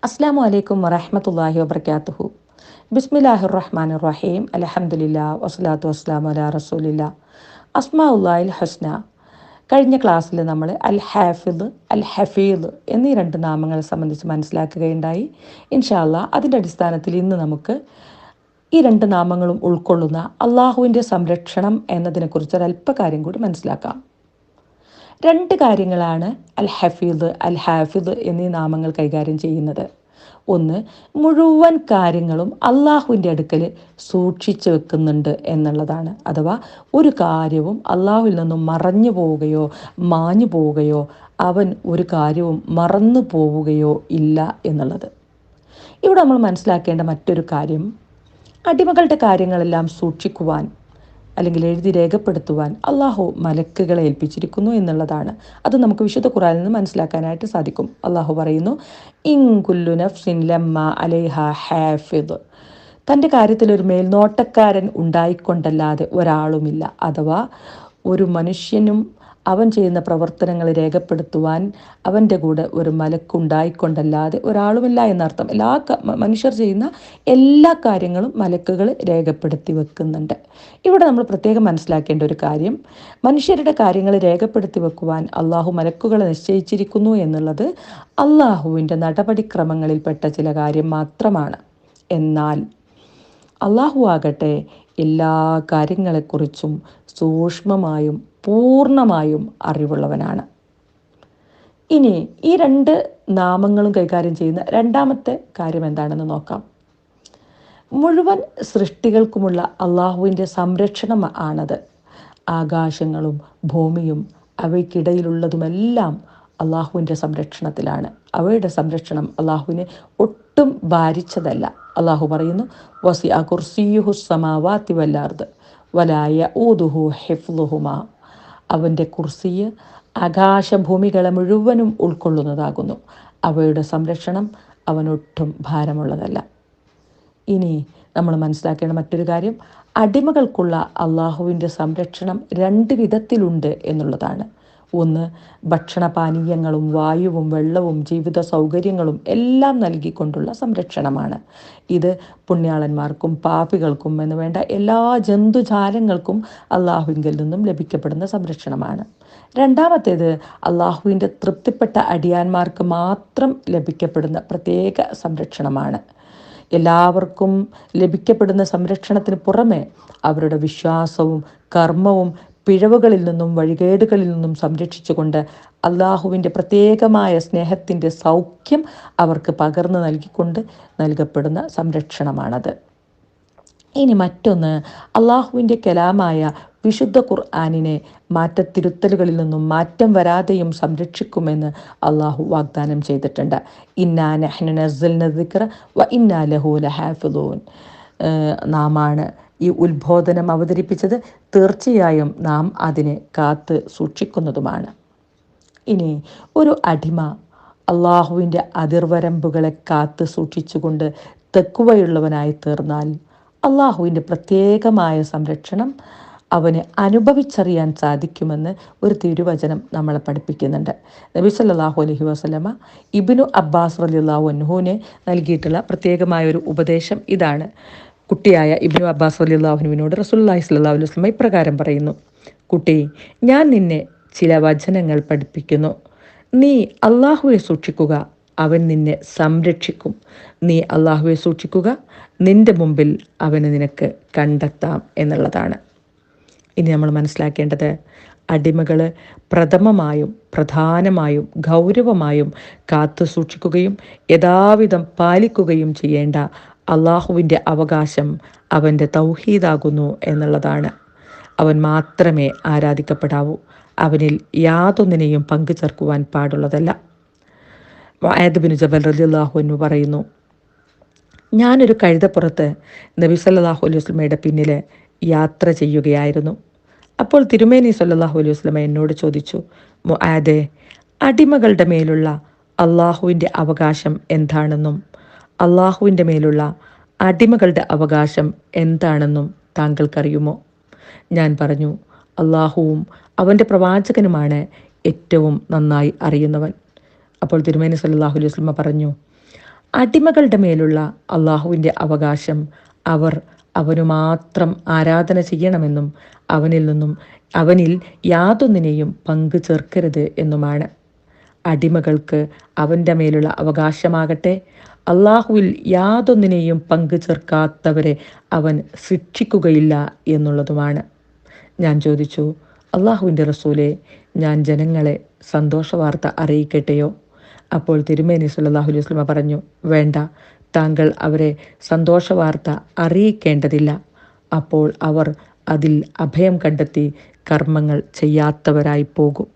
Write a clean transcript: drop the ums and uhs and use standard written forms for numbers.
അസ്സാമു അലൈക്കും വറഹ്മത്തുള്ളാഹി വബർക്കാത്തുഹു. ബിസ്മില്ലാഹിർ റഹ്മാനിർ റഹീം. അൽഹംദുലില്ലാ വസ്സലാത്തു വസ്സലാമു അലാ റസൂലില്ലാ. അസ്മാഉല്ലാഹിൽ ഹുസ്ന. കഴിഞ്ഞ ക്ലാസ്സിൽ നമ്മൾ അൽ ഹാഫിദ്, അൽ ഹഫീദ് എന്നീ രണ്ട് നാമങ്ങളെ സംബന്ധിച്ച് മനസ്സിലാക്കുകയുണ്ടായി. ഇൻഷാ അല്ലാ അതിൻ്റെ അടിസ്ഥാനത്തിൽ ഇന്ന് നമുക്ക് ഈ രണ്ട് നാമങ്ങളും ഉൾക്കൊള്ളുന്ന അള്ളാഹുവിൻ്റെ സംരക്ഷണം എന്നതിനെക്കുറിച്ച് ഒരല്പ കാര്യം കൂടി മനസ്സിലാക്കാം. രണ്ട് കാര്യങ്ങളാണ് അൽ ഹഫീദ്, അൽ ഹാഫിദ് എന്നീ നാമങ്ങൾ കൈകാര്യം ചെയ്യുന്നത്. ഒന്ന്, മുഴുവൻ കാര്യങ്ങളും അള്ളാഹുവിൻ്റെ അടുക്കൽ സൂക്ഷിച്ചു വെക്കുന്നുണ്ട് എന്നുള്ളതാണ്. അഥവാ ഒരു കാര്യവും അള്ളാഹുവിൽ നിന്നും മറഞ്ഞു പോവുകയോ മാഞ്ഞു പോവുകയോ അവൻ ഒരു കാര്യവും മറന്നു പോവുകയോ ഇല്ല എന്നുള്ളത്. ഇവിടെ നമ്മൾ മനസ്സിലാക്കേണ്ട മറ്റൊരു കാര്യം, അടിമകളുടെ കാര്യങ്ങളെല്ലാം സൂക്ഷിക്കുവാൻ അല്ലെങ്കിൽ എഴുതി രേഖപ്പെടുത്തുവാൻ അള്ളാഹു മലക്കുകളെ ഏൽപ്പിച്ചിരിക്കുന്നു എന്നുള്ളതാണ്. അത് നമുക്ക് വിശുദ്ധ ഖുർആനിൽ നിന്ന് മനസ്സിലാക്കാനായിട്ട് സാധിക്കും. അള്ളാഹു പറയുന്നു, ഇൻ കുല്ലു നഫ്സിൻ ലമ്മ അലൈഹ ഹാഫിദ്. തൻ്റെ കാര്യത്തിൽ ഒരു മേൽനോട്ടക്കാരൻ ഉണ്ടായിക്കൊണ്ടല്ലാതെ ഒരാളുമില്ല. അഥവാ ഒരു മനുഷ്യനും അവൻ ചെയ്യുന്ന പ്രവർത്തനങ്ങൾ രേഖപ്പെടുത്തുവാൻ അവൻ്റെ കൂടെ ഒരു മലക്കുണ്ടായിക്കൊണ്ടല്ലാതെ ഒരാളുമില്ല എന്നർത്ഥം. മനുഷ്യർ ചെയ്യുന്ന എല്ലാ കാര്യങ്ങളും മലക്കുകൾ രേഖപ്പെടുത്തി വെക്കുന്നുണ്ട്. ഇവിടെ നമ്മൾ പ്രത്യേകം മനസ്സിലാക്കേണ്ട ഒരു കാര്യം, മനുഷ്യരുടെ കാര്യങ്ങൾ രേഖപ്പെടുത്തി വെക്കുവാൻ അള്ളാഹു മലക്കുകളെ നിശ്ചയിച്ചിരിക്കുന്നു എന്നുള്ളത് അള്ളാഹുവിൻ്റെ നടപടിക്രമങ്ങളിൽപ്പെട്ട ചില കാര്യം മാത്രമാണ്. എന്നാൽ അള്ളാഹു ആകട്ടെ എല്ലാ കാര്യങ്ങളെക്കുറിച്ചും സൂക്ഷ്മമായും പൂർണ്ണമായും അറിവുള്ളവനാണ്. ഇനി ഈ രണ്ട് നാമങ്ങളും കൈകാര്യം ചെയ്യുന്ന രണ്ടാമത്തെ കാര്യം എന്താണെന്ന് നോക്കാം. മുഴുവൻ സൃഷ്ടികൾക്കുമുള്ള അള്ളാഹുവിൻ്റെ സംരക്ഷണം ആണത്. ആകാശങ്ങളും ഭൂമിയും അവയ്ക്കിടയിലുള്ളതുമെല്ലാം അള്ളാഹുവിൻ്റെ സംരക്ഷണത്തിലാണ്. അവയുടെ സംരക്ഷണം അള്ളാഹുവിനെ ഒട്ടും ഭാരിച്ചതല്ല. അള്ളാഹു പറയുന്നു, വസിഅ കുർസിയ്യുഹു സ്സമാവാതി വൽ അർദ് വലാ യഊദുഹു ഹിഫ്ളുഹുമാ. അവൻ്റെ കുർസിയ് ആകാശഭൂമികളെ മുഴുവനും ഉൾക്കൊള്ളുന്നതാകുന്നു. അവയുടെ സംരക്ഷണം അവനൊട്ടും ഭാരമുള്ളതല്ല. ഇനി നമ്മൾ മനസ്സിലാക്കേണ്ട മറ്റൊരു കാര്യം, അടിമകൾക്കുള്ള അള്ളാഹുവിൻ്റെ സംരക്ഷണം രണ്ട് വിധത്തിലുണ്ട് എന്നുള്ളതാണ്. ഒന്ന്, ഭക്ഷണപാനീയങ്ങളും വായുവും വെള്ളവും ജീവിത സൗകര്യങ്ങളും എല്ലാം നൽകിക്കൊണ്ടുള്ള സംരക്ഷണമാണ്. ഇത് പുണ്യാളന്മാർക്കും പാപികൾക്കും എന്ന് വേണ്ട എല്ലാ ജന്തുജാലങ്ങൾക്കും അള്ളാഹുവിങ്കിൽ നിന്നും ലഭിക്കപ്പെടുന്ന സംരക്ഷണമാണ്. രണ്ടാമത്തേത്, അള്ളാഹുവിൻ്റെ തൃപ്തിപ്പെട്ട അടിയാന്മാർക്ക് മാത്രം ലഭിക്കപ്പെടുന്ന പ്രത്യേക സംരക്ഷണമാണ്. എല്ലാവർക്കും ലഭിക്കപ്പെടുന്ന സംരക്ഷണത്തിന് പുറമെ അവരുടെ വിശ്വാസവും കർമ്മവും പിഴവുകളിൽ നിന്നും വഴികേടുകളിൽ നിന്നും സംരക്ഷിച്ചുകൊണ്ട് അള്ളാഹുവിൻ്റെ പ്രത്യേകമായ സ്നേഹത്തിൻ്റെ സൗഖ്യം അവർക്ക് പകർന്നു നൽകിക്കൊണ്ട് നൽകപ്പെടുന്ന സംരക്ഷണമാണത്. ഇനി മറ്റൊന്ന്, അള്ളാഹുവിൻ്റെ കലാമായ വിശുദ്ധ ഖുർആനിനെ മാറ്റത്തിരുത്തലുകളിൽ നിന്നും മാറ്റം വരാതെയും സംരക്ഷിക്കുമെന്ന് അള്ളാഹു വാഗ്ദാനം ചെയ്തിട്ടുണ്ട്. ഇന്നാ നഹ്നു നസ്സൽന ദിക്റ വ ഇന്നാ ലഹു ലഹാഫിളൂൻ. നാമാണ് ഈ ഉത്ബോധനം അവതരിപ്പിച്ചത്, തീർച്ചയായും നാം അതിനെ കാത്ത് സൂക്ഷിക്കുന്നതുമാണ്. ഇനി ഒരു അടിമ അള്ളാഹുവിൻ്റെ അതിർവരമ്പുകളെ കാത്ത് സൂക്ഷിച്ചുകൊണ്ട് തെക്കുവയുള്ളവനായി തീർന്നാൽ അള്ളാഹുവിൻ്റെ പ്രത്യേകമായ സംരക്ഷണം അവന് അനുഭവിച്ചറിയാൻ സാധിക്കുമെന്ന് ഒരു തിരുവചനം നമ്മളെ പഠിപ്പിക്കുന്നുണ്ട്. നബി സല്ലല്ലാഹു അലൈഹി വസല്ലമ ഇബ്നു അബ്ബാസ് റളിയല്ലാഹു അൻഹുവിന് നൽകിയിട്ടുള്ള പ്രത്യേകമായ ഒരു ഉപദേശം ഇതാണ്. കുട്ടിയായ ഇബ്നു അബ്ബാസ് റളിയല്ലാഹുവിനോട് റസൂലുള്ളാഹി സ്വല്ലല്ലാഹു അലൈഹി വസല്ലമ ഇപ്രകാരം പറയുന്നു, കുട്ടി, ഞാൻ നിന്നെ ചില വചനങ്ങൾ പഠിപ്പിക്കുന്നു. നീ അള്ളാഹുവെ സൂക്ഷിക്കുക, അവൻ നിന്നെ സംരക്ഷിക്കും. നീ അള്ളാഹുവെ സൂക്ഷിക്കുക, നിന്റെ മുമ്പിൽ അവന് നിനക്ക് കണ്ടെത്താം എന്നുള്ളതാണ്. ഇനി നമ്മൾ മനസ്സിലാക്കേണ്ടത്, അടിമകൾ പ്രഥമമായും പ്രധാനമായും ഗൗരവമായും കാത്തു സൂക്ഷിക്കുകയും യഥാവിധം പാലിക്കുകയും ചെയ്യേണ്ട അള്ളാഹുവിൻ്റെ അവകാശം അവൻ്റെ തൗഹീദാകുന്നു എന്നുള്ളതാണ്. അവൻ മാത്രമേ ആരാധിക്കപ്പെടാവൂ. അവനിൽ യാതൊന്നിനെയും പങ്കു ചേർക്കുവാൻ പാടുള്ളതല്ല. മുആദ് ബിൻ ജബൽ റളിയല്ലാഹു അൻഹു പറയുന്നു, ഞാനൊരു കഴുതപ്പുറത്ത് നബി സല്ലല്ലാഹു അലൈഹി വസല്ലമയുടെ പിന്നിൽ യാത്ര ചെയ്യുകയായിരുന്നു. അപ്പോൾ തിരുമേനി സല്ലല്ലാഹു അലൈഹി വസല്ലമ എന്നോട് ചോദിച്ചു, മുആദേ, അടിമകളുടെ മേലുള്ള അള്ളാഹുവിൻ്റെ അവകാശം എന്താണെന്നും അള്ളാഹുവിൻ്റെ മേലുള്ള അടിമകളുടെ അവകാശം എന്താണെന്നും താങ്കൾക്കറിയുമോ? ഞാൻ പറഞ്ഞു, അള്ളാഹുവും അവൻ്റെ പ്രവാചകനുമാണ് ഏറ്റവും നന്നായി അറിയുന്നവൻ. അപ്പോൾ തിരുമേനി സല്ലല്ലാഹു അലൈഹി വസല്ലമ പറഞ്ഞു, അടിമകളുടെ മേലുള്ള അള്ളാഹുവിൻ്റെ അവകാശം അവർ അവനു മാത്രം ആരാധന ചെയ്യണമെന്നും അവനിൽ യാതൊന്നിനെയും പങ്കു ചേർക്കരുത് എന്നുമാണ്. അടിമകൾക്ക് അവൻ്റെ മേലുള്ള അവകാശമാകട്ടെ അള്ളാഹുവിൽ യാതൊന്നിനെയും പങ്കു ചേർക്കാത്തവരെ അവൻ ശിക്ഷിക്കുകയില്ല എന്നുള്ളതുമാണ്. ഞാൻ ചോദിച്ചു, അള്ളാഹുവിൻ്റെ റസൂലെ, ഞാൻ ജനങ്ങളെ സന്തോഷവാർത്ത അറിയിക്കട്ടെയോ? അപ്പോൾ തിരുമേനി സല്ലല്ലാഹു അലൈഹി വസല്ലമ പറഞ്ഞു, വേണ്ട, താങ്കൾ അവരെ സന്തോഷവാർത്ത അറിയിക്കേണ്ടതില്ല. അപ്പോൾ അവർ അതിൽ അഭയം കണ്ടെത്തി കർമ്മങ്ങൾ ചെയ്യാത്തവരായി പോകും.